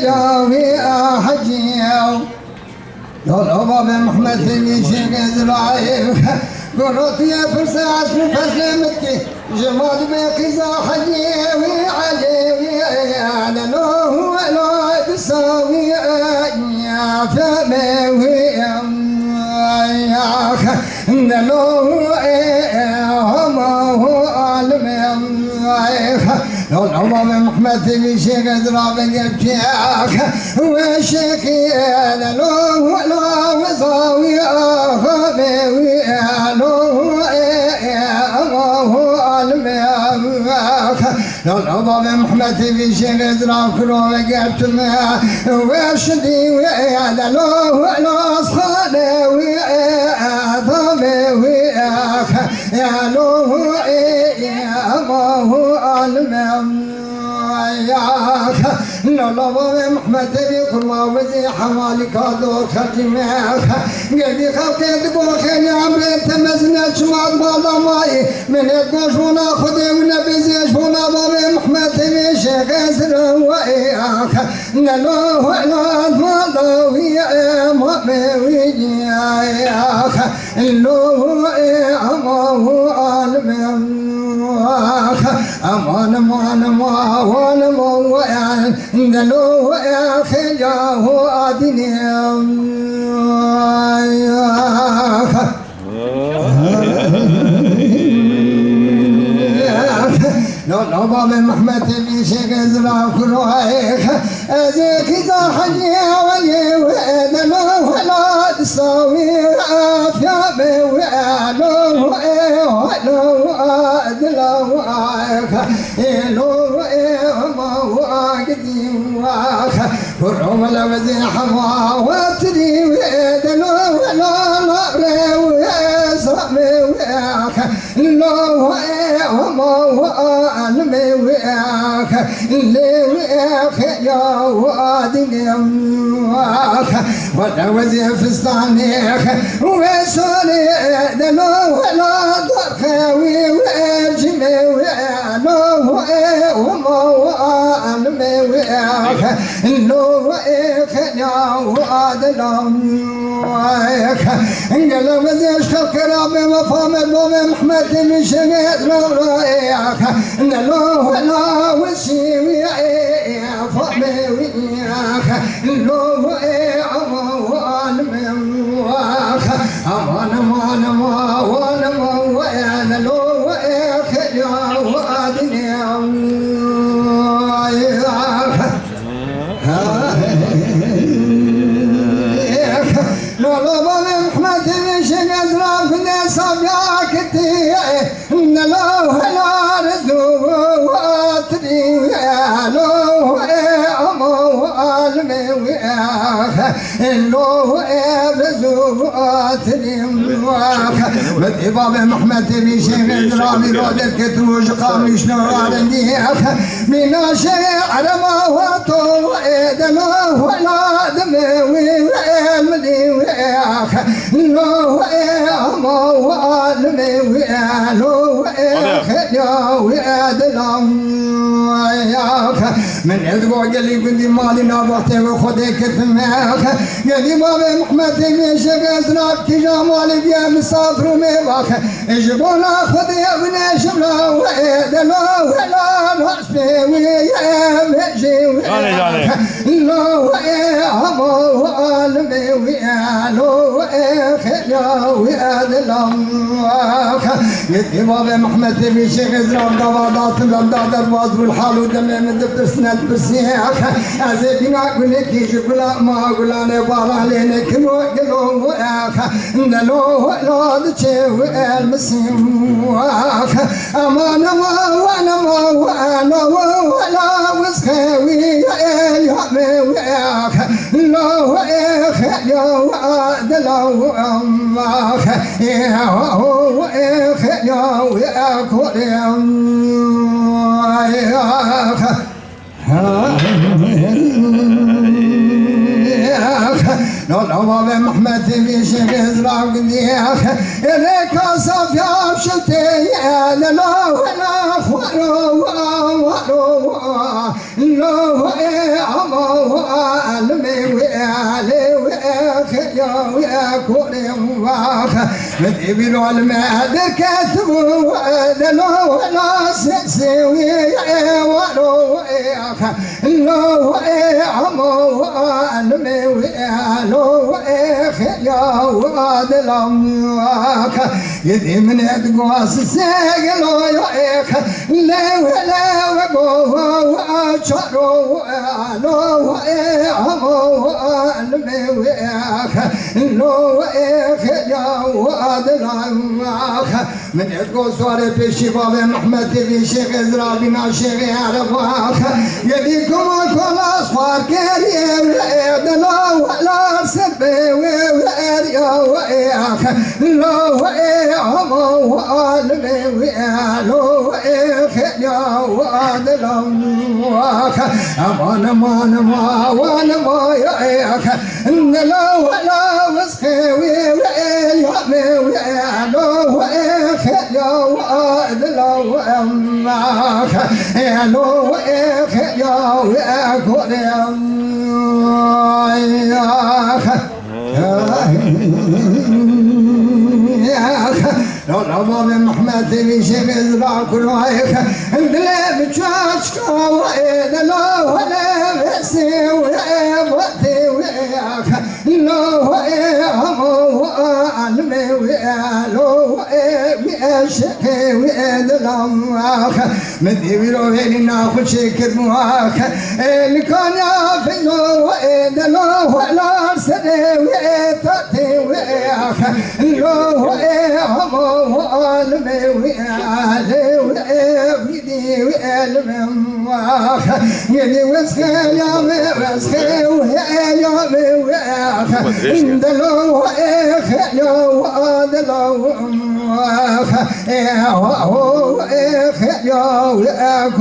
جاوي حجيو طلب محمد شيخ إسرائيل قلت يا فرساس فسلمتك جمال بقزا حجيوي عليوي على لوه ولا تساوي يا فموي يا لوه ما هو عالم لو الأمام محمد في شيخ إسرائيل يبكيك وشيخي لو ولا وصاوي أخبي لو الأمام محمد في شيخ إسرائيل يبكيك وشدي لو ولا صخالي وأخبي يا لو ما هو عالم ياك لو محمد يقول ما وزي حوالي كادو خدمك قدي خلقت بوخين عمري تمزنا شمال بالا ماي من يتقشونا خدي ونبزي شفونا بابي محمد في شيخ إسرائيل نلو لا مالو يا مامي ياك لو ما هو عالم أمان مان ما وان موان دلو يا خجاه أدنيا لو باب محمد في شيخ إسرائيل كرويك أزيك إذا حجي ويا دلو ولا تساوي أفيا ويالو لو أدلو إلو ما واقدي واخ فرعو ولا وزي حما واتري ويدلو ولا نقري ويسامي وياك لو ما وعلمي وياك اللي وياك يا وادني واخ ولا وزي فستانيك ويسولي دلو ولا ضرخي ويجمي ويالو وما وعلمي وياك لو وياك يا وادلو وياك انقلب زيش كرامي وفامل بومي محمد من شميت رأيك لو ولا وشي وياك فامي وياك لو وياك وعلمي وياك أمان أمان ما وانا ويانا لو وياك يا وادني لو بابا محمد مشي أزرق نصب يا كتي لو هلا رزواتني لو أمو علمي وياك لو رزواتني وياك بدي بابا محمد مشي أزرق لودك كتوش قامي شنو عنديك من الشيء ما وطو لو هلا دمي ويامني وياك لو ما وعلمي ويالو يا ويادلم وياك من يدقوا قلي قلي مالي نابختي وخدي كتماك قلي بابي محمد ميشك أسراب كي جمالي بيا مسافر وميواك اجبونا خدي ابني شملا ويادلو ولا نحسبي ويامشي وياك لو ما وعلمي ويالو يا ويادلم قلي بابي محمد في شيخ إسرائيل ضوادات الأمداد الواز والحال ودمي من دفتر سند بالسياخ أزيدنا قلت يجبلا ما قلاني بارا لينك وقلو وياك نلو لا تشيو المسيم وياك أمانا وانا ولا وسخوي اليوم وياك لو وياك يا وعد لو أماك يا هو يا وياك لو بابا محمد في شيخ إسرائيل دياك إليك صفيا بشتي لا ولا خلو لو يا كورم واخ مدبر الماد كاتبو دلو لا سوي ولو اخ لو عمو المي لو اخ يا واد الامواك يدي من ادقاس سيقلو يا اخ لا وقو شرو لو عمو المي لو اخ يا واد الامواك من ادقاس صار في شباب محمد في شيخ ازرابنا شيخ عرفاك يديكم كل اصفار كريم لو لا سبي ويا وياك لو عمو المي لو يا واد الامواك امان ما وانا ما ياك ان لو لا وسخي ويا لو يا واد الامواك لو يا كريم لو رباب محمد في شمس راكل وعيك اندلي بتشاشكا وعيد لو ولا بسي وعيبتي وعيك لو وعيهمو علمي وعلو وعيشكي وعيد الامواك مدي بروهيني ناخد شكر مواك اللي كان يافيو وعيد لو ولا سدي وعيتتي وعيك لو وعيهمو المي وعلي وعيدي وعلمواك يدي وسخي يامي وسخي وعيامي وعيك اندلو وعيك يا وعد الامواك يا وعيك يا وعيك